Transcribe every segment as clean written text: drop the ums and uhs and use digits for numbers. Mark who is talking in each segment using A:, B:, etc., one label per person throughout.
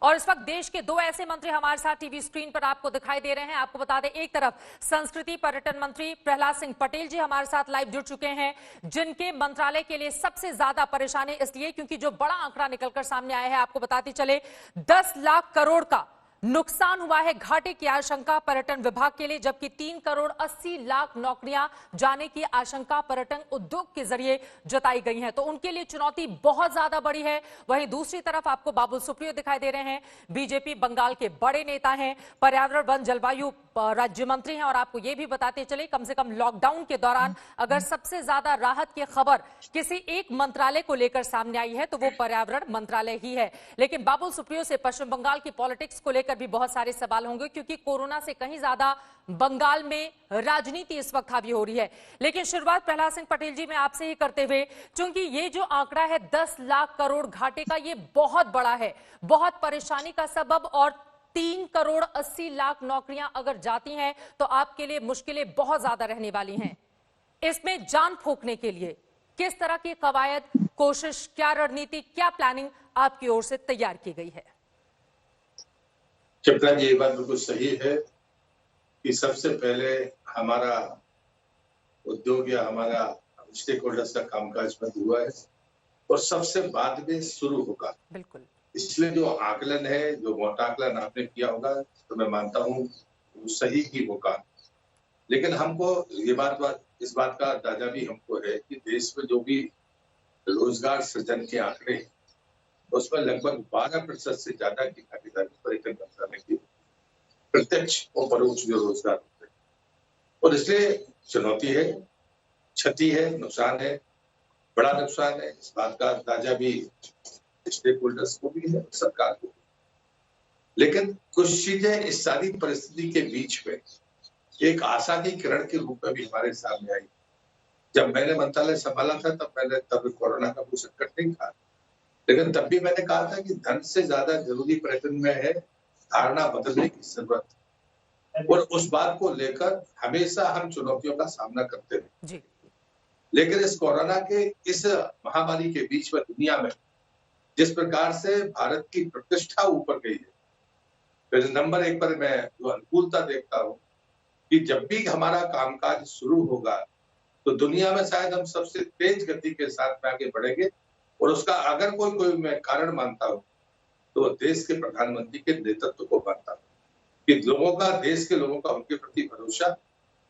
A: और इस वक्त देश के दो ऐसे मंत्री हमारे साथ टीवी स्क्रीन पर आपको दिखाई दे रहे हैं। आपको बता दें, एक तरफ संस्कृति पर्यटन मंत्री प्रहलाद सिंह पटेल जी हमारे साथ लाइव जुड़ चुके हैं, जिनके मंत्रालय के लिए सबसे ज्यादा परेशानी इसलिए क्योंकि जो बड़ा आंकड़ा निकलकर सामने आया है, आपको बताते चले 10 लाख करोड़ का नुकसान हुआ है घाटे की आशंका पर्यटन विभाग के लिए, जबकि 3 करोड़ 80 लाख नौकरियां जाने की आशंका पर्यटन उद्योग के जरिए जताई गई है। तो उनके लिए चुनौती बहुत ज्यादा बड़ी है। वहीं दूसरी तरफ आपको बाबुल सुप्रियो दिखाई दे रहे हैं, बीजेपी बंगाल के बड़े नेता हैं, पर्यावरण वन जलवायु राज्य मंत्री हैं। और आपको यह भी बताते चले, कम से कम लॉकडाउन के दौरान अगर सबसे ज्यादा राहत की खबर किसी एक मंत्रालय को लेकर सामने आई है तो वो पर्यावरण मंत्रालय ही है। लेकिन बाबुल सुप्रियो से पश्चिम बंगाल की पॉलिटिक्स को लेकर भी बहुत सारे सवाल होंगे, क्योंकि कोरोना से कहीं ज्यादा बंगाल में राजनीति इस वक्त हावी हो रही है। लेकिन शुरुआत प्रहलाद सिंह पटेल जी में आपसे ही करते हुए, क्योंकि ये जो आंकड़ा है 10 लाख करोड़ घाटे का, ये बहुत बड़ा है, बहुत परेशानी का सबब, और 3 करोड़ 80 लाख नौकरियां अगर जाती हैं तो आपके लिए मुश्किलें बहुत ज्यादा रहने वाली हैं। इसमें जान फूंकने के लिए किस तरह की कवायद, कोशिश, क्या रणनीति, क्या प्लानिंग आपकी ओर से तैयार की गई है?
B: चित्रा जी, ये बात बिल्कुल सही है कि सबसे पहले हमारा उद्योग या हमारा स्टेक होल्डर्स का कामकाज बंद हुआ है और सबसे बाद में शुरू होगा।
A: बिल्कुल।
B: इसलिए जो आकलन है, जो मोटा आकलन आपने किया होगा, तो मैं मानता हूँ वो सही ही होगा। लेकिन हमको इस बात का अंदाजा भी हमको है कि देश में जो भी रोजगार सृजन के आंकड़े, उसमें लगभग 12% से ज्यादा की भागीदारी पर्यटन मंत्रालय की, प्रत्यक्ष और परोक्ष जो रोजगार होते हैं। और इसलिए चुनौती है, क्षति है, नुकसान है, बड़ा नुकसान है। इस बात का अंदाजा भी स्टेक होल्डर्स को भी है, सरकार को भी। लेकिन कुछ चीजें इस सारी परिस्थिति के बीच में एक आशा की किरण के रूप में भी हमारे सामने आई। जब मैंने मंत्रालय संभाला था तब कोरोना का कोई संकट नहीं था, लेकिन तब भी मैंने कहा था कि धन से ज्यादा जरूरी पर्यटन में है धारणा बदलने की जरूरत। और उस बात को लेकर हमेशा हम चुनौतियों का सामना करते रहे। लेकिन इस कोरोना के इस महामारी के बीच में दुनिया में जिस प्रकार से भारत की प्रतिष्ठा ऊपर गई है, फिर नंबर 1 पर मैं जो अनुकूलता देखता हूँ कि जब भी हमारा कामकाज शुरू होगा तो दुनिया में शायद हम सबसे तेज गति के साथ में आगे बढ़ेंगे। और उसका अगर कोई मैं कारण मानता हूँ तो देश के प्रधानमंत्री के नेतृत्व को मानता हूँ कि देश के लोगों का उनके प्रति भरोसा,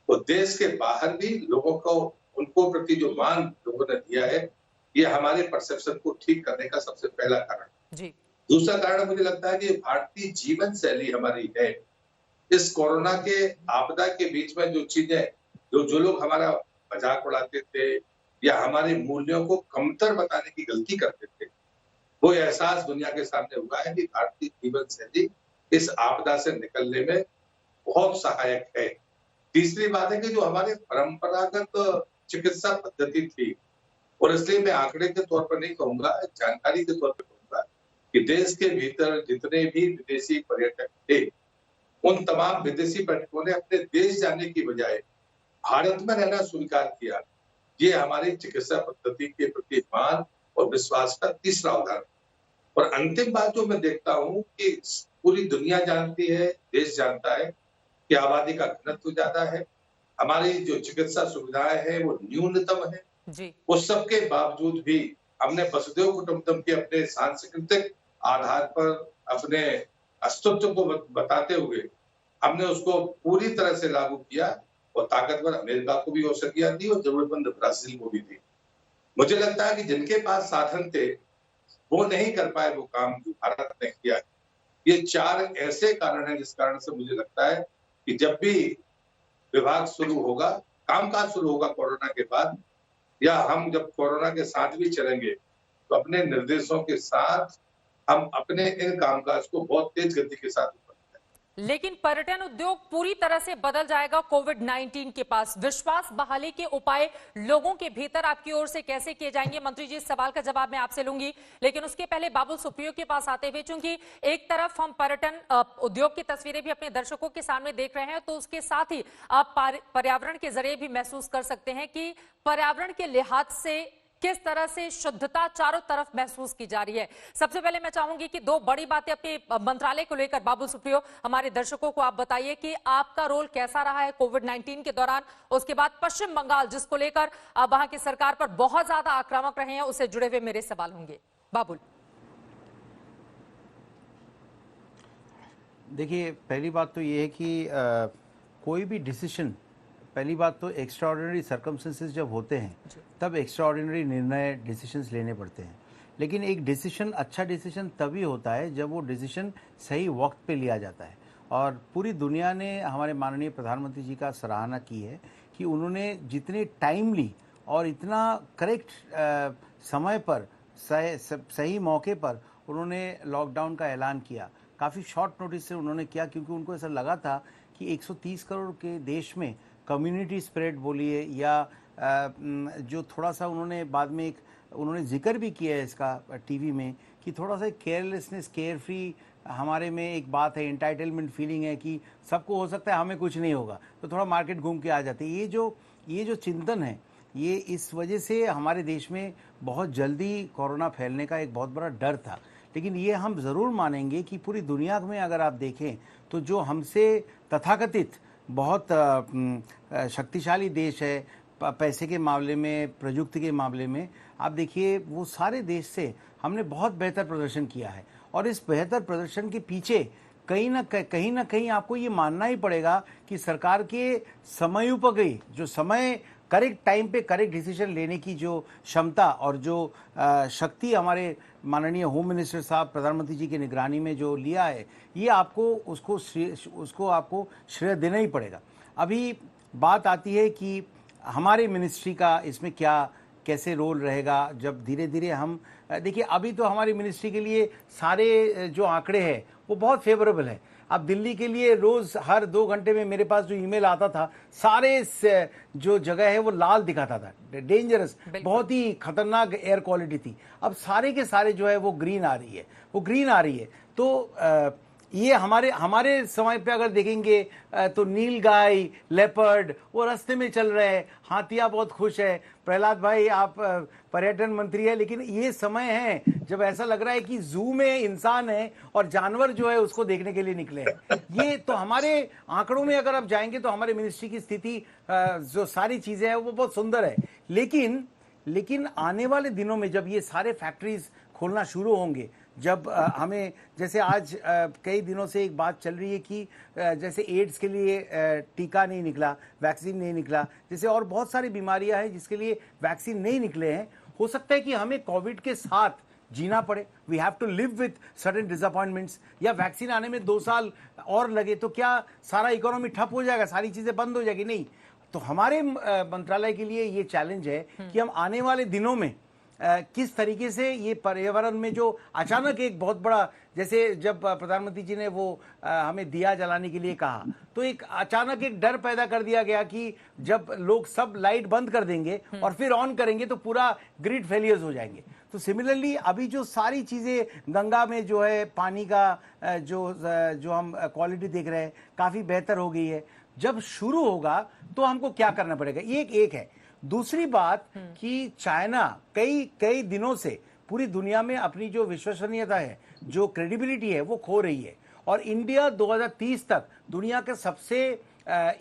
B: वो देश के बाहर भी लोगों को उनको प्रति जो मान लोगों ने दिया है, ये हमारे परसेप्शन को ठीक करने का सबसे पहला कारण जी। दूसरा कारण मुझे लगता है कि भारतीय जीवन शैली हमारी है। इस कोरोना के आपदा के बीच में जो चीजें, जो लोग हमारा मजाक उड़ाते थे या हमारे मूल्यों को कमतर बताने की गलती करते थे, वो एहसास दुनिया के सामने हुआ है कि भारतीय जीवन शैली इस आपदा से निकलने में बहुत सहायक है। तीसरी बात है कि जो हमारे परंपरागत चिकित्सा पद्धति थी, और इसलिए मैं आंकड़े के तौर पर नहीं कहूंगा, जानकारी के तौर पर कहूंगा कि देश के भीतर जितने भी विदेशी पर्यटक थे, उन तमाम विदेशी पर्यटकों ने अपने देश जाने की बजाय भारत में रहना स्वीकार किया। ये हमारी चिकित्सा पद्धति के प्रति मान और विश्वास का तीसरा उदाहरण। और अंतिम बात जो मैं देखता हूँ कि पूरी दुनिया जानती है, देश जानता है कि आबादी का घनत्व ज्यादा है, हमारी जो चिकित्सा सुविधाएं हैं वो न्यूनतम है जी। उस सब के बावजूद भी हमने वसुधैव कुटुंबकम के अपने सांस्कृतिक आधार पर अपने अस्तित्व को बताते हुए हमने उसको पूरी तरह से लागू किया। और ताकतवर अमेरिका को भी औषधियां दी और जरूरतमंद ब्राजील को भी दी। मुझे लगता है कि जिनके पास साधन थे वो नहीं कर पाए वो काम जो भारत ने किया। ये 4 ऐसे कारण हैं जिस कारण से मुझे लगता है कि जब भी विभाग शुरू होगा, कामकाज शुरू होगा कोरोना के बाद, या हम जब कोरोना के साथ भी चलेंगे तो अपने निर्देशों के साथ हम अपने इन कामकाज को बहुत तेज गति के साथ।
A: लेकिन पर्यटन उद्योग पूरी तरह से बदल जाएगा कोविड-19 के पास। विश्वास बहाली के उपाय लोगों के भीतर आपकी ओर से कैसे किए जाएंगे? मंत्री जी, इस सवाल का जवाब मैं आपसे लूंगी, लेकिन उसके पहले बाबुल सुप्रियो के पास आते हुए, चूंकि एक तरफ हम पर्यटन उद्योग की तस्वीरें भी अपने दर्शकों के सामने देख रहे हैं, तो उसके साथ ही आप पर्यावरण के जरिए भी महसूस कर सकते हैं कि पर्यावरण के लिहाज से किस तरह से शुद्धता चारों तरफ महसूस की जा रही है। सबसे पहले मैं चाहूंगी कि दो बड़ी बातें अपने मंत्रालय को लेकर बाबुल सुप्रियो हमारे दर्शकों को आप बताइए कि आपका रोल कैसा रहा है कोविड-19 के दौरान। उसके बाद पश्चिम बंगाल जिसको लेकर वहां की सरकार पर बहुत ज्यादा आक्रामक रहे हैं, उससे जुड़े हुए मेरे सवाल होंगे। बाबुल।
C: देखिए, पहली बात तो ये है कि कोई भी डिसीजन, पहली बात तो एक्स्ट्राऑर्डिनरी सर्कमस्टेंसेस जब होते हैं तब एक्स्ट्राऑर्डिनरी निर्णय डिसीजंस लेने पड़ते हैं। लेकिन एक डिसीजन, अच्छा डिसीजन तभी होता है जब वो डिसीजन सही वक्त पे लिया जाता है। और पूरी दुनिया ने हमारे माननीय प्रधानमंत्री जी का सराहना की है कि उन्होंने जितने टाइमली और इतना करेक्ट समय पर, सही मौके पर उन्होंने लॉकडाउन का ऐलान किया। काफ़ी शॉर्ट नोटिस से उन्होंने किया, क्योंकि उनको ऐसा लगा था कि 130 करोड़ के देश में कम्युनिटी स्प्रेड बोलिए या जो थोड़ा सा उन्होंने बाद में एक उन्होंने जिक्र भी किया है इसका टीवी में कि थोड़ा सा केयरलेसनेस, केयर फ्री हमारे में एक बात है, एंटाइटलमेंट फीलिंग है कि सबको हो सकता है, हमें कुछ नहीं होगा, तो थोड़ा मार्केट घूम के आ जाते हैं। ये जो चिंतन है, ये इस वजह से हमारे देश में बहुत जल्दी कोरोना फैलने का एक बहुत बड़ा डर था। लेकिन ये हम ज़रूर मानेंगे कि पूरी दुनिया में अगर आप देखें तो जो हमसे तथाकथित बहुत शक्तिशाली देश है पैसे के मामले में, प्रयुक्ति के मामले में, आप देखिए वो सारे देश से हमने बहुत बेहतर प्रदर्शन किया है। और इस बेहतर प्रदर्शन के पीछे कहीं ना कहीं आपको ये मानना ही पड़ेगा कि सरकार के समयोपयोगी, जो समय करेक्ट टाइम पे करेक्ट डिसीजन लेने की जो क्षमता और जो शक्ति हमारे माननीय होम मिनिस्टर साहब, प्रधानमंत्री जी की निगरानी में जो लिया है, ये आपको उसको आपको श्रेय देना ही पड़ेगा। अभी बात आती है कि हमारे मिनिस्ट्री का इसमें कैसे रोल रहेगा जब धीरे धीरे हम देखिए, अभी तो हमारी मिनिस्ट्री के लिए सारे जो आंकड़े हैं वो बहुत फेवरेबल है। अब दिल्ली के लिए रोज हर 2 घंटे में मेरे पास जो ईमेल आता था, सारे जो जगह है वो लाल दिखाता था, डेंजरस, बहुत ही खतरनाक एयर क्वालिटी थी। अब सारे के सारे जो है वो ग्रीन आ रही है। तो ये हमारे समय पे अगर देखेंगे तो नील गाय, लेपर्ड वो रास्ते में चल रहे हैं, हाथियां बहुत खुश है। प्रहलाद भाई, आप पर्यटन मंत्री है, लेकिन ये समय है जब ऐसा लग रहा है कि जू में इंसान है और जानवर जो है उसको देखने के लिए निकले हैं। ये तो हमारे आंकड़ों में अगर आप जाएंगे तो हमारे मिनिस्ट्री की स्थिति, जो सारी चीजें हैं वो बहुत सुंदर है। लेकिन आने वाले दिनों में जब ये सारे फैक्ट्रीज खोलना शुरू होंगे, जब हमें, जैसे आज कई दिनों से एक बात चल रही है कि जैसे एड्स के लिए टीका नहीं निकला, वैक्सीन नहीं निकला, जैसे और बहुत सारी बीमारियां हैं जिसके लिए वैक्सीन नहीं निकले हैं, हो सकता है कि हमें कोविड के साथ जीना पड़े। We have to live with certain disappointments. या वैक्सीन आने में 2 साल और लगे तो क्या सारा इकोनॉमी ठप हो जाएगा, सारी चीजें बंद हो जाएगी? नहीं। तो हमारे मंत्रालय के लिए ये चैलेंज है कि हम आने वाले दिनों में किस तरीके से ये पर्यावरण में जो अचानक एक बहुत बड़ा, जैसे जब प्रधानमंत्री जी ने वो हमें दिया जलाने के लिए कहा, तो एक अचानक एक डर पैदा कर दिया गया कि जब लोग सब लाइट बंद कर देंगे और फिर ऑन करेंगे तो पूरा ग्रिड फेलियर्स हो जाएंगे। तो सिमिलरली अभी जो सारी चीजें गंगा में जो है पानी का जो हम क्वालिटी देख रहे हैं काफी बेहतर हो गई है। जब शुरू होगा तो हमको क्या करना पड़ेगा, एक है। दूसरी बात कि चाइना कई दिनों से पूरी दुनिया में अपनी जो विश्वसनीयता है, जो क्रेडिबिलिटी है, वो खो रही है। और इंडिया 2030 तक दुनिया के सबसे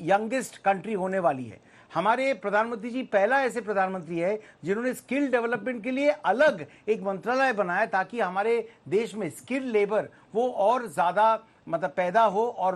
C: यंगेस्ट कंट्री होने वाली है। हमारे प्रधानमंत्री जी पहला ऐसे प्रधानमंत्री है जिन्होंने स्किल डेवलपमेंट के लिए अलग एक मंत्रालय बनाया, ताकि हमारे देश में स्किल लेबर वो और ज्यादा पैदा हो और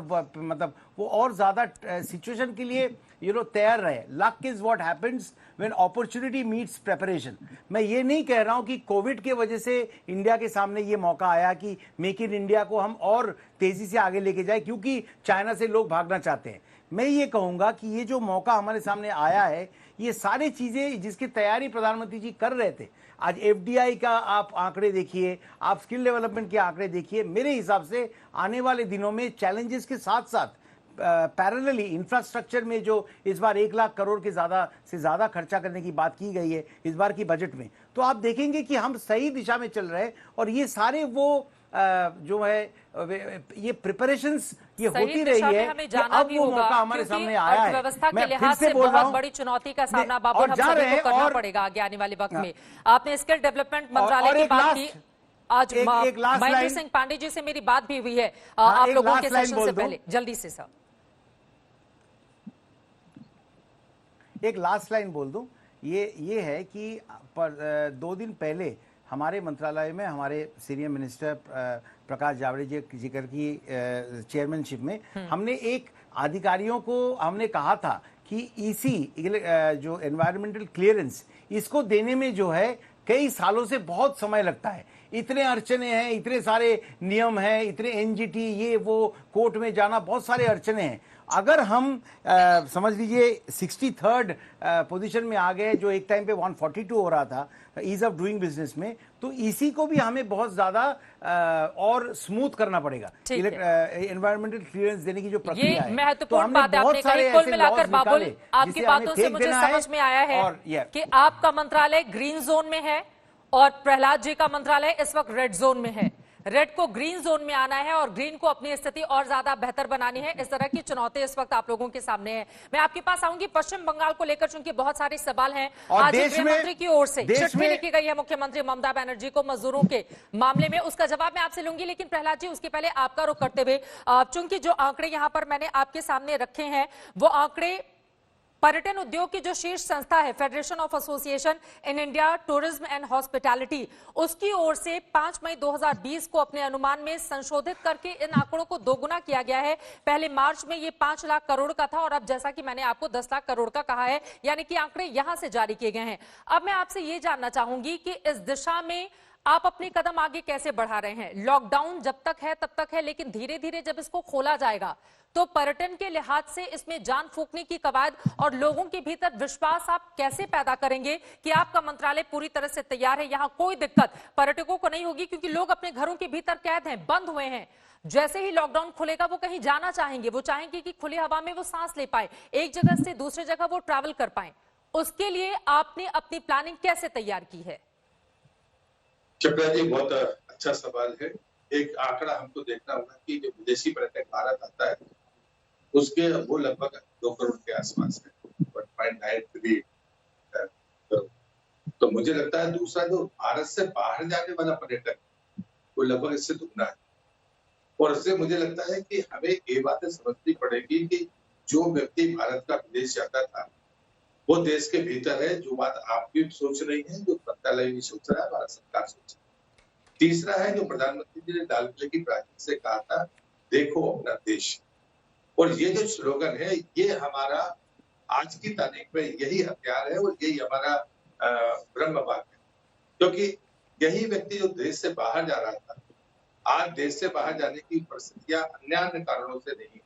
C: वो और ज्यादा सिचुएशन के लिए तैयार रहे। Luck is what happens when opportunity meets preparation. मैं ये नहीं कह रहा हूं कि कोविड के वजह से इंडिया के सामने ये मौका आया कि मेक इन इंडिया को हम और तेजी से आगे लेके जाए क्योंकि चाइना से लोग भागना चाहते हैं। मैं ये कहूंगा कि ये जो मौका हमारे सामने आया है, ये सारी चीजें जिसकी तैयारी प्रधानमंत्री जी कर रहे थे, आज एफडीआई का आप आंकड़े देखिए, आप स्किल डेवलपमेंट के आंकड़े देखिए, मेरे हिसाब से आने वाले दिनों में चैलेंजेस के साथ साथ पैरेलली इंफ्रास्ट्रक्चर में जो इस बार 1 लाख करोड़ के ज्यादा खर्चा करने की बात की गई है इस बार की बजट में, तो आप देखेंगे कि हम सही दिशा में चल रहे हैं। और ये सारे वो जो है ये प्रिपरेशंस ये
A: सही
C: होती
A: दिशा
C: रही
A: में
C: है
A: हमें
C: कि
A: जाना
C: अब
A: भी
C: वो
A: होगा,
C: मौका हमारे
A: क्योंकि
C: सामने आया है।
A: अर्थव्यवस्था के
C: मैं फिर
A: लिहाज
C: से
A: से
C: बोल रहा
A: बहुत
C: हूं,
A: बड़ी चुनौती का सामना
C: और
A: बाबुल हम
C: जा
A: सभी
C: रहे
A: को
C: हैं
A: करना
C: और
A: पड़ेगा आगे आने वाले वक्त
C: हाँ।
A: में। आपने स्किल डेवलपमेंट मंत्रालय
C: और
A: की
C: एक
A: बात
C: लास्ट
A: की। आज
C: एक लास्ट
A: महेंद्र
C: लाइन,
A: सिंह पांडे जी से मेरी बात भी हुई है
C: हाँ,
A: आप
C: एक
A: लोगों
C: लास्ट
A: के
C: लाइन
A: सेशन
C: बोल
A: से
C: दूं।
A: पहले, जल्दी से सर।
C: एक लास्ट लाइन बोल दूं, ये है कि 2 दिन पहले हमारे मंत्रालय में हमारे सीनियर मिनिस्टर प्रकाश जावड़ेकर जी की चेयरमैनशिप में हमने एक अधिकारियों को हमने कहा था कि ईसी जो एनवायरमेंटल क्लियरेंस इसको देने में जो है कई सालों से बहुत समय लगता है, इतने अड़चने हैं, इतने सारे नियम हैं, इतने एनजीटी ये वो कोर्ट में जाना, बहुत सारे अड़चने हैं। अगर हम समझ लीजिए 63rd पोजीशन में आ गए, जो एक टाइम पे 142 हो रहा था ईज ऑफ डूइंग बिजनेस में, तो इसी को भी हमें बहुत ज्यादा और स्मूथ करना पड़ेगा एनवायरमेंटल क्लियरेंस देने की जो प्रक्रिया है।
A: ये महत्वपूर्ण बात है आपने कही। कुल मिलाकर बाबुल, आपकी बातों से मुझे समझ में आया है कि आपका मंत्रालय ग्रीन जोन में है और प्रहलाद जी का मंत्रालय इस वक्त रेड जोन में है। रेड को ग्रीन जोन में आना है और ग्रीन को अपनी स्थिति और ज्यादा बेहतर बनानी है। इस तरह की चुनौती इस वक्त आप लोगों के सामने है। मैं आपके पास आऊंगी पश्चिम बंगाल को लेकर, चूंकि बहुत सारे सवाल हैं। आज गृह मंत्री की ओर से चिट्ठी लिखी गई है मुख्यमंत्री ममता बनर्जी को मजदूरों के मामले में, उसका जवाब मैं आपसे लूंगी। लेकिन प्रहलाद जी, उसके पहले आपका रुख करते हुए, चूंकि जो आंकड़े यहां पर मैंने आपके सामने रखे हैं वो आंकड़े पर्यटन उद्योग की जो शीर्ष संस्था है federation of association in India tourism and hospitality, उसकी ओर से 5 मई 2020 को अपने अनुमान में संशोधित करके इन आंकड़ों को दोगुना किया गया है। पहले मार्च में ये 5 लाख करोड़ का था और अब जैसा कि मैंने आपको 10 लाख करोड़ का कहा है, यानी कि आंकड़े यहां से जारी किए गए हैं। अब मैं आपसे ये जानना चाहूंगी कि इस दिशा में आप अपने कदम आगे कैसे बढ़ा रहे हैं। लॉकडाउन जब तक है तब तक है, लेकिन धीरे धीरे जब इसको खोला जाएगा तो पर्यटन के लिहाज से इसमें जान फूंकने की कवायद और लोगों के भीतर विश्वास आप कैसे पैदा करेंगे कि आपका मंत्रालय पूरी तरह से तैयार है, यहां कोई दिक्कत पर्यटकों को नहीं होगी, क्योंकि लोग अपने घरों के भीतर कैद हैं, बंद हुए हैं। जैसे ही लॉकडाउन खुलेगा वो कहीं जाना चाहेंगे, वो चाहेंगे कि खुली हवा में वो सांस ले पाए, एक जगह से दूसरी जगह वो ट्रैवल कर पाए। उसके लिए आपने अपनी प्लानिंग कैसे तैयार की है?
B: चपला जी, बहुत अच्छा सवाल है। एक आंकड़ा हमको देखना होगा कि जो विदेशी पर्यटक भारत आता है उसके वो लगभग 2 करोड़ के आसपास है, 1.93 करोड़। तो मुझे लगता है दूसरा जो भारत से बाहर जाने वाला पर्यटक वो लगभग इससे दुगना है। और इससे मुझे लगता है कि हमें ये बातें समझनी पड़ेगी कि जो व्यक्ति भारत का विदेश जाता था वो देश के भीतर है। जो बात आप भी सोच रही है, जो मंत्रालय भी सोच रहा है, भारत सरकार सोच रही है। तीसरा है जो प्रधानमंत्री जी ने लाल किले की प्राचीर से कहा था, देखो अपना देश। और ये जो स्लोगन है ये हमारा आज की तारीख में यही हथियार है और यही हमारा ब्रह्म वाक्य है। क्योंकि यही व्यक्ति जो देश से बाहर जा रहा था, आज देश से बाहर जाने की परिस्थितियां अन्य कारणों से नहीं।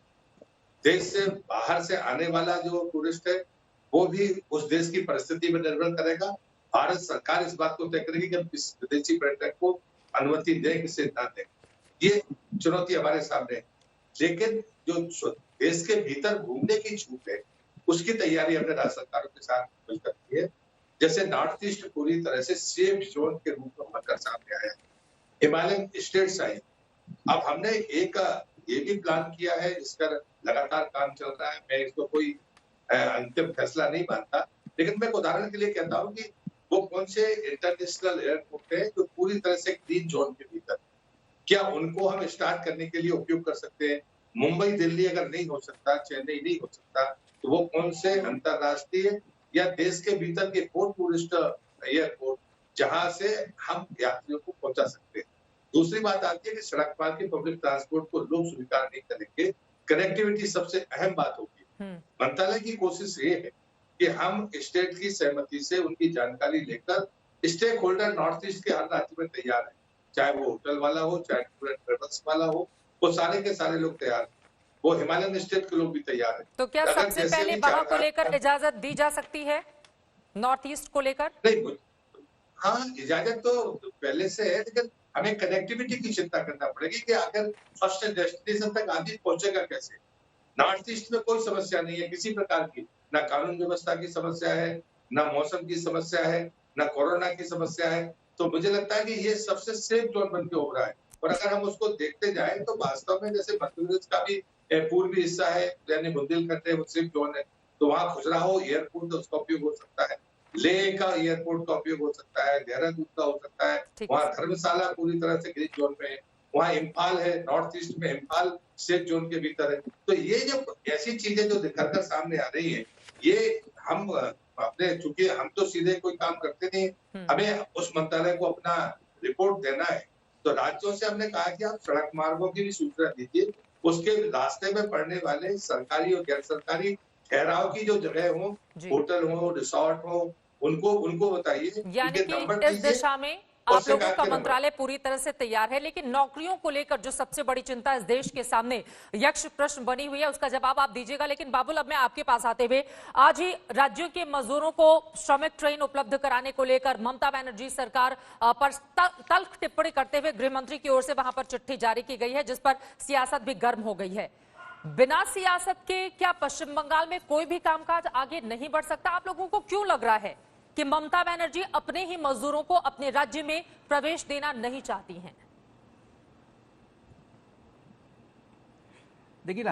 B: देश से बाहर से आने वाला जो टूरिस्ट है वो भी उस देश की परिस्थिति पर निर्भर करेगा। भारत सरकार इस बात को तय करेगी कि हम किस विदेशी पर्यटक को अनुमति दें, किसे ना दें। ये चुनौती हमारे सामने है। लेकिन जो देश के भीतर घूमने की छूट है उसकी तैयारी हमने राज्य सरकारों के साथ मिलकर की है। जैसे नॉर्थ ईस्ट पूरी तरह से सेफ जोन के रूप में बनकर सामने आया, हिमालयन स्टेट्स आई। अब हमने एक ये भी प्लान किया है, इसका लगातार काम चल रहा है। मैं इसको कोई अंतिम फैसला नहीं मानता, लेकिन मैं उदाहरण के लिए कहता हूँ कि वो कौन से इंटरनेशनल एयरपोर्ट है जो पूरी तरह से ग्रीन जोन के भीतर, क्या उनको हम स्टार्ट करने के लिए उपयोग कर सकते हैं। मुंबई दिल्ली अगर नहीं हो सकता, चेन्नई नहीं हो सकता, तो वो कौन से अंतरराष्ट्रीय या देश के भीतर के कोई टूरिस्ट एयरपोर्ट जहां से हम यात्रियों को पहुंचा सकते हैं। दूसरी बात आती है कि सड़क मार्ग के पब्लिक ट्रांसपोर्ट को लोग स्वीकार नहीं करेंगे, कनेक्टिविटी सबसे अहम बात होगी। मंत्रालय की कोशिश ये है कि हम स्टेट की सहमति से उनकी जानकारी लेकर स्टेक होल्डर नॉर्थ ईस्ट के हर राज्य में तैयार है, चाहे वो होटल वाला हो, चाहे ट्रेवल्स वाला हो, वो सारे के सारे लोग तैयार हैं। वो हिमालयन स्टेट के लोग भी तैयार हैं।
A: तो क्या सबसे पहले वहां को लेकर इजाजत दी जा सकती है, नॉर्थ ईस्ट को लेकर?
B: नहीं, हाँ, इजाजत तो पहले से है, लेकिन हमें कनेक्टिविटी की चिंता करना पड़ेगी कि अगर फर्स्ट डेस्टिनेशन तक आदमी पहुंचेगा कैसे। नॉर्थ ईस्ट में कोई समस्या नहीं है किसी प्रकार की, ना कानून व्यवस्था की समस्या है, ना मौसम की समस्या है, ना कोरोना की समस्या है। तो मुझे लगता है कि ये सबसे सेफ जोन बन के उभरा है। और अगर हम उसको देखते जाए तो वास्तव में जैसे मध्य प्रदेश का भी पूर्वी हिस्सा है, यानी बुंदेलखंड है, वो सिर्फ जोन है, तो वहाँ खजुराहो एयरपोर्ट उसका उपयोग हो सकता है, लेह का एयरपोर्ट का उपयोग हो सकता है, देहरादून का हो सकता है, वहाँ धर्मशाला पूरी तरह से ग्रीन जोन में है, वहाँ इम्फाल है, नॉर्थ ईस्ट में इम्फाल सेफ जोन के भीतर है। तो ये जब ऐसी चीजें जो निखर कर सामने आ रही है, ये हम अपने, चूंकि हम तो सीधे कोई काम करते नहीं, हमें उस मंत्रालय को अपना रिपोर्ट देना है, तो राज्यों से हमने कहा कि आप सड़क मार्गों की भी सूचना दीजिए, उसके रास्ते में पड़ने वाले सरकारी और गैर सरकारी ठहराव की जो जगह हो, होटल हो, रिसोर्ट हो, उनको बताइए,
A: यानी कि इस दिशा में आप लोगों का मंत्रालय पूरी तरह से तैयार है। लेकिन नौकरियों को लेकर जो सबसे बड़ी चिंता इस देश के सामने यक्ष प्रश्न बनी हुई है, उसका जवाब आप दीजिएगा। लेकिन बाबुल, अब मैं आपके पास आते हुए, आज ही राज्यों के मजदूरों को श्रमिक ट्रेन उपलब्ध कराने को लेकर ममता बनर्जी सरकार पर तल्ख टिप्पणी करते हुए गृह मंत्री की ओर से वहां पर चिट्ठी जारी की गई है, जिस पर सियासत भी गर्म हो गई है। बिना सियासत के क्या पश्चिम बंगाल में कोई भी कामकाज आगे नहीं बढ़ सकता? आप लोगों को क्यों लग रहा है कि ममता बनर्जी अपने ही मजदूरों को अपने राज्य में प्रवेश देना नहीं चाहती हैं?
C: देखिए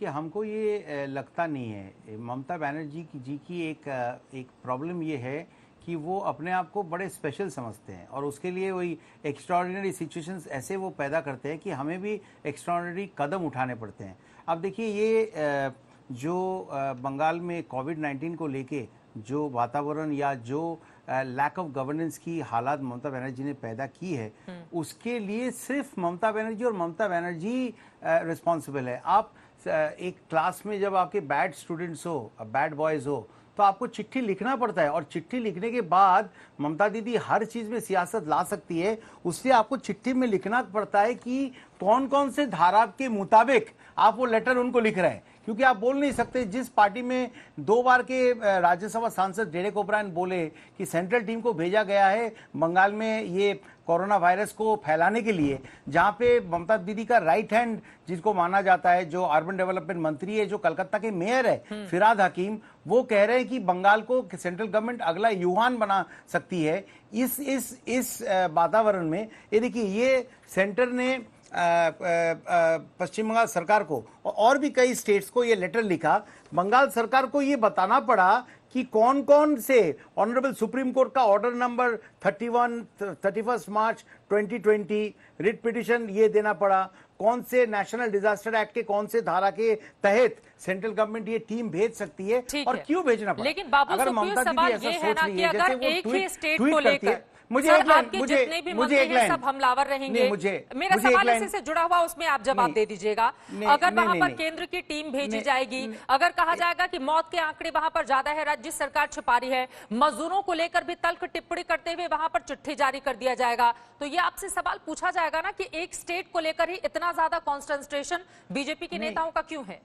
C: हमको ये लगता नहीं है। ममता बनर्जी जी की एक प्रॉब्लम ये है कि वो अपने आप को बड़े स्पेशल समझते हैं और उसके लिए वही एक्स्ट्राऑर्डिनरी सिचुएशंस ऐसे वो पैदा करते हैं कि हमें भी एक्स्ट्राऑर्डिनरी कदम उठाने पड़ते हैं। अब देखिए ये जो बंगाल में कोविड-19 को लेके जो वातावरण या जो लैक ऑफ गवर्नेंस की हालात ममता बनर्जी ने पैदा की है, उसके लिए सिर्फ ममता बनर्जी और ममता बनर्जी रिस्पॉन्सिबल है। आप एक क्लास में जब आपके बैड स्टूडेंट्स हो, बैड बॉयज हो, तो आपको चिट्ठी लिखना पड़ता है और चिट्ठी लिखने के बाद ममता दीदी हर चीज में सियासत ला सकती है। उसलिए आपको चिट्ठी में लिखना पड़ता है कि कौन कौन से धारा के मुताबिक आप वो लेटर उनको लिख रहे हैं, क्योंकि आप बोल नहीं सकते। जिस पार्टी में 2 बार के राज्यसभा सांसद डेरेक ओब्रायन बोले कि सेंट्रल टीम को भेजा गया है बंगाल में ये कोरोना वायरस को फैलाने के लिए, जहां पे ममता दीदी का राइट हैंड जिसको माना जाता है, जो अर्बन डेवलपमेंट मंत्री है, जो कलकत्ता के मेयर है फिराद हकीम, वो कह रहे हैं कि बंगाल को सेंट्रल गवर्नमेंट अगला यूहान बना सकती है। इस वातावरण में ये देखिए, ये सेंटर ने पश्चिम बंगाल सरकार को और भी कई स्टेट्स को ये लेटर लिखा। बंगाल सरकार को ये बताना पड़ा कि कौन कौन से ऑनरेबल सुप्रीम कोर्ट का ऑर्डर नंबर 31 मार्च 2020 रिट पिटिशन ये देना पड़ा, कौन से नेशनल डिजास्टर एक्ट के कौन से धारा के तहत सेंट्रल गवर्नमेंट ये टीम भेज सकती है और क्यों भेजना पड़ा।
A: लेकिन बाबू,
C: अगर ममता
A: सवाल
C: दीदी
A: ये
C: ऐसा
A: है
C: सोच
A: ना
C: रही
A: कि
C: है,
A: अगर
C: जैसे
A: एक
C: वो
A: ही स्टेट को
C: ट्वीट करती
A: लेकर
C: है, मुझे एक लाइन
A: सब हमलावर रहेंगे। मेरा सवाल इसी से जुड़ा हुआ, उसमें आप जवाब दे दीजिएगा। अगर वहां पर केंद्र की टीम भेजी जाएगी, अगर कहा जाएगा कि मौत के आंकड़े वहां पर ज्यादा है, राज्य सरकार छिपा रही है, मजदूरों को लेकर भी तल्ख टिप्पणी करते हुए वहां पर चिट्ठी जारी कर दिया जाएगा, तो ये आपसे सवाल पूछा जाएगा ना कि एक स्टेट को लेकर ही इतना ज्यादा कॉन्सेंट्रेशन बीजेपी के नेताओं का क्यों है?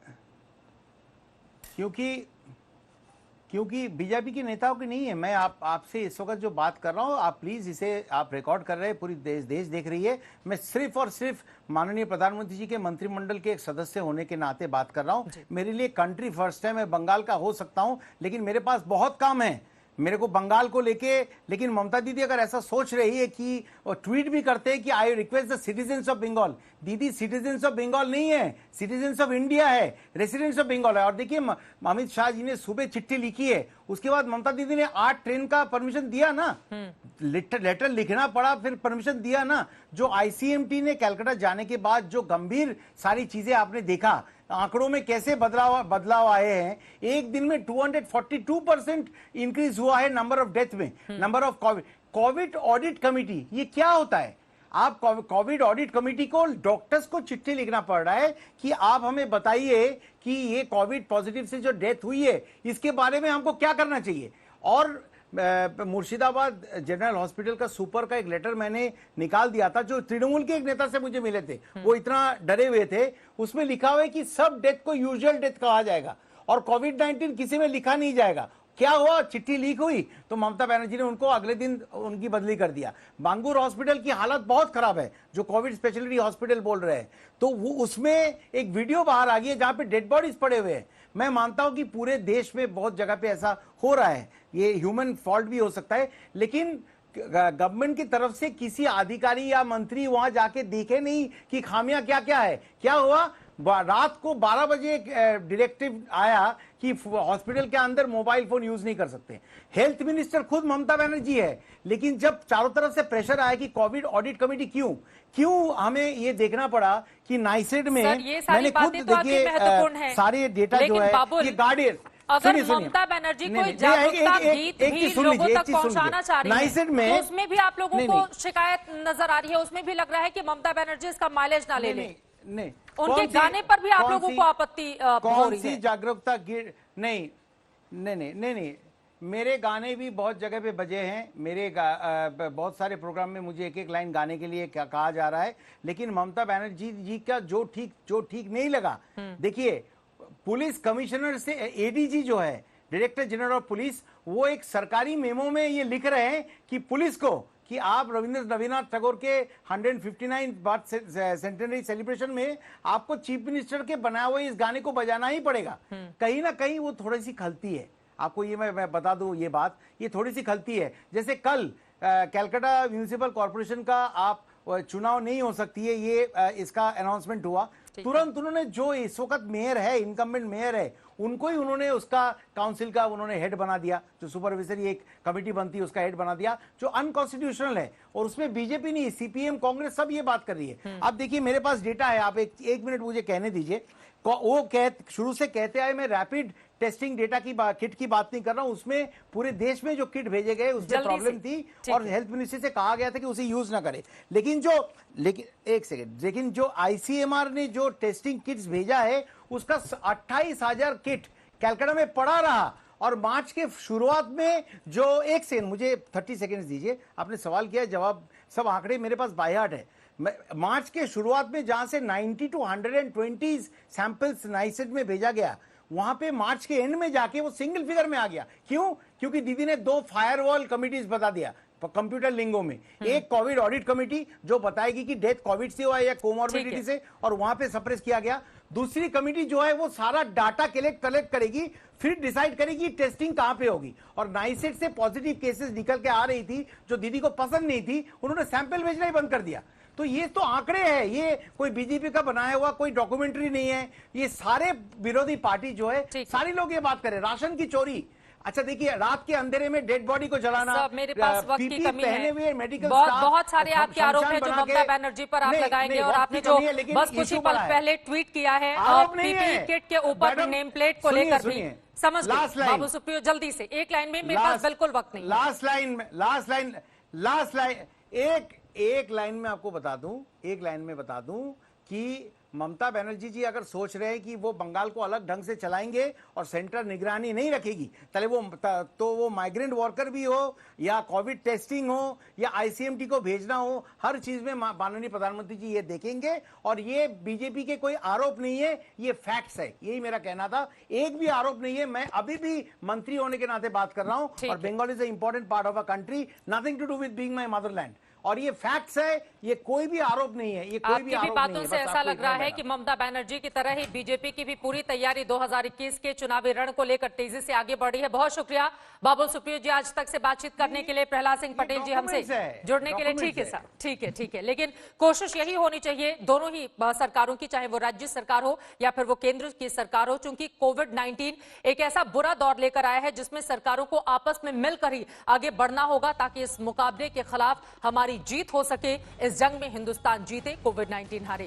C: क्योंकि बीजेपी के नेताओं की नहीं है। मैं आपसे इस वक्त जो बात कर रहा हूं, आप प्लीज इसे आप रिकॉर्ड कर रहे हैं, पूरी देश देख रही है। मैं सिर्फ और सिर्फ माननीय प्रधानमंत्री जी के मंत्रिमंडल के एक सदस्य होने के नाते बात कर रहा हूं। मेरे लिए कंट्री फर्स्ट है, मैं बंगाल का हो सकता हूं, लेकिन मेरे पास बहुत काम है मेरे को बंगाल को लेके। लेकिन ममता दीदी अगर ऐसा सोच रही है कि, और ट्वीट भी करते हैं कि I request the citizens of Bengal, दीदी सिटीजन्स ऑफ बंगाल नहीं है, सिटीजन्स ऑफ इंडिया है, रेसिडेंट्स ऑफ बंगाल है। और देखिए अमित शाह जी ने सुबह चिट्ठी लिखी है, उसके बाद ममता दीदी ने 8 ट्रेन का परमिशन दिया ना, लेटर लिखना पड़ा, फिर परमिशन दिया ना। जो आईसीएमटी ने कलकत्ता जाने के बाद जो गंभीर सारी चीजें आपने देखा, आंकड़ों में कैसे बदलाव आए हैं। एक दिन में 242% इंक्रीज हुआ है नंबर ऑफ डेथ में, number of Covid audit committee. ये क्या होता है? आप कोविड ऑडिट कमिटी को, डॉक्टर्स को चिट्ठी लिखना पड़ रहा है कि आप हमें बताइए कि ये कोविड पॉजिटिव से जो डेथ हुई है इसके बारे में हमको क्या करना चाहिए। और मुर्शिदाबाद जनरल हॉस्पिटल का सुपर का एक लेटर मैंने निकाल दिया था, जो तृणमूल के एक नेता से मुझे मिले थे, वो इतना डरे हुए थे। उसमें लिखा हुआ है कि सब डेथ को यूजुअल डेथ कहा जाएगा और कोविड-19 किसी में लिखा नहीं जाएगा। क्या हुआ? चिट्ठी लीक हुई तो ममता बनर्जी ने उनको अगले दिन उनकी बदली कर दिया। बांगूर हॉस्पिटल की हालत बहुत खराब है, जो कोविड स्पेशलिटी हॉस्पिटल बोल रहे हैं, तो वो उसमें एक वीडियो बाहर आ गई है जहां पे डेड बॉडीज पड़े हुए हैं। मैं मानता हूं कि पूरे देश में बहुत जगह पे ऐसा हो रहा है, ये ह्यूमन फॉल्ट भी हो सकता है, लेकिन गवर्नमेंट की तरफ से किसी अधिकारी या मंत्री वहां जाके देखे नहीं कि खामियां क्या क्या है। क्या हुआ, रात को 12 बजे एक डायरेक्टिव आया कि हॉस्पिटल के अंदर मोबाइल फोन यूज नहीं कर सकते। हेल्थ मिनिस्टर खुद ममता बनर्जी है, लेकिन जब चारों तरफ से प्रेशर आया कि कोविड ऑडिट कमेटी क्यों हमें ये देखना पड़ा कि नाइसेड में मैंने खुद देखिए सारे डेटा जो है ये गार्डियन,
A: अगर ममता बनर्जी कोई जागरूकता गीत भी लोगों तक पहुंचाना चाह रही है तो उसमें भी आप लोगों को शिकायत नजर आ रही है, उसमें भी लग रहा है कि ममता बनर्जी इसका माइलेज ना ले ले।
C: नहीं,
A: उनके गाने पर भी आप लोगों को आपत्ति हो रही है?
C: कौन सी जागरूकता गीत? नहीं, मेरे गाने भी बहुत जगह पे बजे हैं। मेरे बहुत सारे प्रोग्राम में मुझे एक एक लाइन गाने के लिए कहा जा रहा है, लेकिन ममता बनर्जी जी का जो ठीक नहीं लगा। देखिए, पुलिस कमिश्नर से एडीजी जो है, डायरेक्टर जनरल ऑफ पुलिस, वो एक सरकारी मेमो में ये लिख रहे हैं कि पुलिस को कि आप रविन्द्रनाथ टैगोर के 159 बर्थ सेंटेनरी सेलिब्रेशन में आपको चीफ मिनिस्टर के बनाए हुए इस गाने को बजाना ही पड़ेगा। कहीं ना कहीं वो थोड़ी सी खलती है। आपको ये मैं बता दूं, ये बात ये थोड़ी सी खलती है। जैसे कल कैलकाटा म्यूनिसिपल कॉर्पोरेशन का आप चुनाव नहीं हो सकती है, ये इसका अनाउंसमेंट हुआ, तुरंत उन्होंने जो इस वक्त मेयर है, इनकम्बेंट मेयर है, उनको ही उन्होंने उसका काउंसिल का उन्होंने हेड बना दिया। जो सुपरवाइजरी एक कमेटी बनती है उसका हेड बना दिया, जो अनकॉन्स्टिट्यूशनल है। और उसमें बीजेपी नहीं, सीपीएम, कांग्रेस सब ये बात कर रही है। अब देखिए, मेरे पास डेटा है, आप एक मिनट मुझे कहने दीजिए। वो शुरू से कहते आए, मैं रैपिड टेस्टिंग डेटा की किट की बात नहीं कर रहा हूं, उसमें पूरे देश में जो किट भेजे गए उसमें प्रॉब्लम थी और हेल्थ मिनिस्ट्री से कहा गया था कि उसे यूज ना करे। लेकिन जो आईसीएमआर ने जो टेस्टिंग किट्स भेजा है उसका 28,000 किट कैलकाटा में पड़ा रहा। और मार्च के शुरुआत में जो एक सेकंड, मुझे 30 सेकंड्स दीजिए, आपने सवाल किया, जवाब सब आंकड़े मेरे पास बाय हार्ट है। मार्च के शुरुआत में जहां से 90 to 120 सैंपल्स नाइसेड में भेजा गया, वहां पे मार्च के एंड में जाके वो सिंगल फिगर में आ गया। क्यों? क्योंकि दीदी ने 2 फायरवॉल कमिटीज बता दिया कंप्यूटर लिंगो में। एक कोविड ऑडिट कमेटी जो बताएगी कि डेथ कोविड से हुआ है या कोमॉर्बिडिटी से, और वहां पे सप्रेस किया गया। दूसरी कमेटी जो है वो सारा डाटा कलेक्ट करेगी, फिर डिसाइड करेगी टेस्टिंग कहां पे होगी। और नाइसेड से पॉजिटिव केसेस निकल के आ रही थी जो दीदी को पसंद नहीं थी, उन्होंने सैंपल भेजना ही बंद कर दिया। तो ये तो आंकड़े हैं, ये कोई बीजेपी का बनाया हुआ कोई डॉक्यूमेंट्री नहीं है। ये सारे विरोधी पार्टी जो है, सारे लोग ये बात करें। राशन की चोरी, अच्छा देखिए, रात के अंधेरे में डेड बॉडी को जलाना,
A: मेरे पास वक्त की कमी है,
C: हुए मेडिकल
A: बहुत सारे आपके आरोप हैं जो ममता बनर्जी पर आप लगाएंगे। और आपने जो बस कुछ ही पल पहले ट्वीट किया है पीपीई किट के ऊपर नेम प्लेट को लेकर भी, समझ गए बाबू सुप्रियो, जल्दी से एक लाइन में, मेरे पास बिल्कुल वक्त नहीं।
C: लास्ट लाइन एक लाइन में आपको बता दूं कि ममता बनर्जी जी अगर सोच रहे हैं कि वो बंगाल को अलग ढंग से चलाएंगे और सेंटर निगरानी नहीं रखेगी, तो वो माइग्रेंट वर्कर भी हो या कोविड टेस्टिंग हो या आईसीएमटी को भेजना हो, हर चीज में माननीय प्रधानमंत्री जी ये देखेंगे। और ये बीजेपी के कोई आरोप नहीं है, ये फैक्ट्स है, यही मेरा कहना था। एक भी आरोप नहीं है, मैं अभी भी मंत्री होने के नाते बात कर रहा हूं। और Bengal is a important part of a country, nothing to do with being my motherland. और ये फैक्ट्स है, ये कोई भी आरोप नहीं है, ये कोई भी आरोप नहीं है।
A: बातों से ऐसा लग रहा है कि ममता बनर्जी की तरह ही बीजेपी की भी पूरी तैयारी 2021 के चुनावी रण को लेकर तेजी से आगे बढ़ी है। बहुत शुक्रिया बाबुल सुप्रियो जी, आज तक से बातचीत करने के लिए, प्रहलाद सिंह पटेल जी हमसे जुड़ने के लिए। ठीक है सर, ठीक है, लेकिन कोशिश यही होनी चाहिए दोनों ही सरकारों की, चाहे वो राज्य सरकार हो या फिर वो केंद्र की सरकार हो, क्योंकि कोविड-19 एक ऐसा बुरा दौर लेकर आया है जिसमें सरकारों को आपस में मिलकर ही आगे बढ़ना होगा ताकि इस मुकाबले के खिलाफ हमारी जीत हो सके, इस जंग में हिंदुस्तान जीते, कोविड-19 हारे।